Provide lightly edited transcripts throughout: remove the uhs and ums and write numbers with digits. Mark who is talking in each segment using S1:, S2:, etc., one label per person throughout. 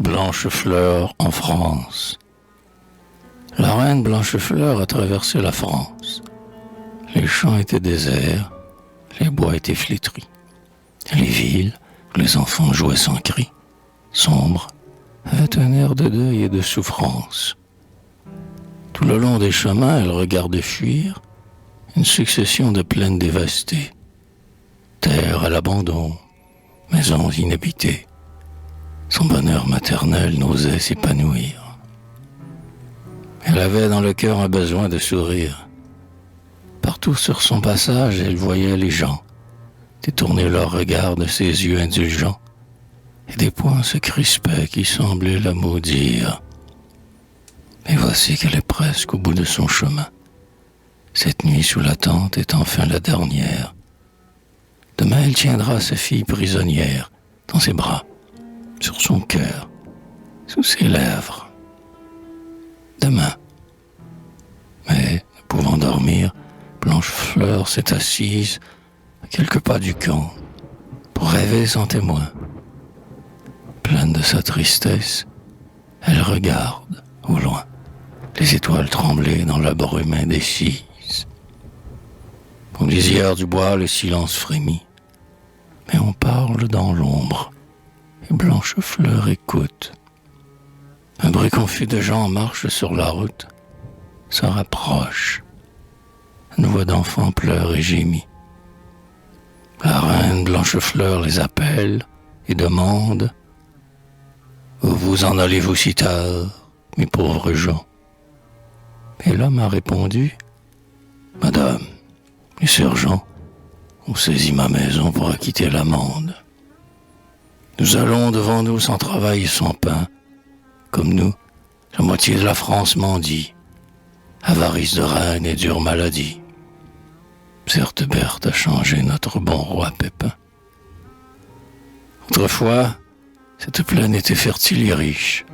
S1: Blanchefleur en France. La reine Blanchefleur a traversé la France. Les champs étaient déserts, les bois étaient flétris. Les villes, où les enfants jouaient sans cri, sombres, avaient un air de deuil et de souffrance. Tout le long des chemins, elle regardait fuir une succession de plaines dévastées, terres à l'abandon, maisons inhabitées. Son bonheur maternel n'osait s'épanouir. Elle avait dans le cœur un besoin de sourire. Partout sur son passage, elle voyait les gens détourner leur regard de ses yeux indulgents, et des poings se crispaient qui semblaient la maudire. Et voici qu'elle est presque au bout de son chemin. Cette nuit sous la tente est enfin la dernière. Demain, elle tiendra sa fille prisonnière dans ses bras, sur son cœur, sous ses lèvres. Demain. Mais, ne pouvant dormir, Blanchefleur s'est assise à quelques pas du camp pour rêver sans témoin. Pleine de sa tristesse, elle regarde au loin les étoiles trembler dans la brume indécise. Au lisière du bois, le silence frémit, mais on parle dans l'ombre et Blanchefleur écoute. Un bruit confus de gens marche sur la route, se rapproche. Une voix d'enfant pleure et gémit. La reine Blanchefleur les appelle et demande « Où vous en allez-vous si tard, mes pauvres gens ?» Et l'homme a répondu « Madame, les sergents ont saisi ma maison pour acquitter l'amende. Nous allons devant nous sans travail et sans pain. Comme nous, la moitié de la France mendie. Avarice de reine et dure maladie. Certes, Berthe a changé notre bon roi Pépin. Autrefois, cette plaine était fertile et riche.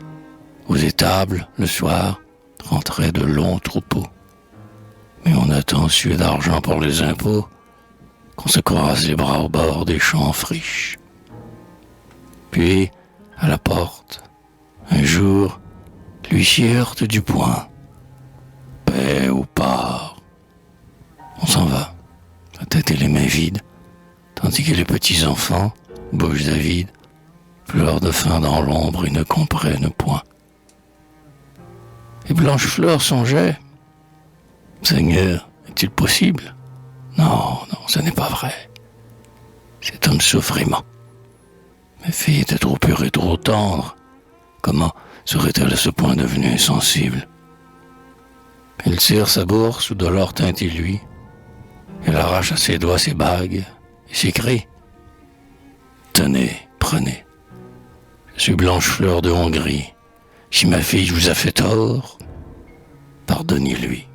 S1: Aux étables, le soir, rentraient de longs troupeaux. Mais on a tant sué d'argent pour les impôts qu'on se croise les bras au bord des champs en friche. Puis, à la porte, un jour, l'huissier heurte du poing. Paix ou part. On s'en va, la tête et les mains vides, tandis que les petits enfants, bouches avides, pleurent de faim dans l'ombre et ne comprennent point. Et Blanchefleur songeait. Seigneur, est-il possible? Non, ce n'est pas vrai. Cet homme souffre vraiment. Ma fille était trop pure et trop tendre. Comment serait-elle à ce point devenue insensible? Elle tire sa bourse où de l'or teinte et lui. Elle arrache à ses doigts ses bagues et s'écrie. Tenez, prenez. Je suis Blanchefleur de Hongrie. Si ma fille vous a fait tort, pardonnez-lui.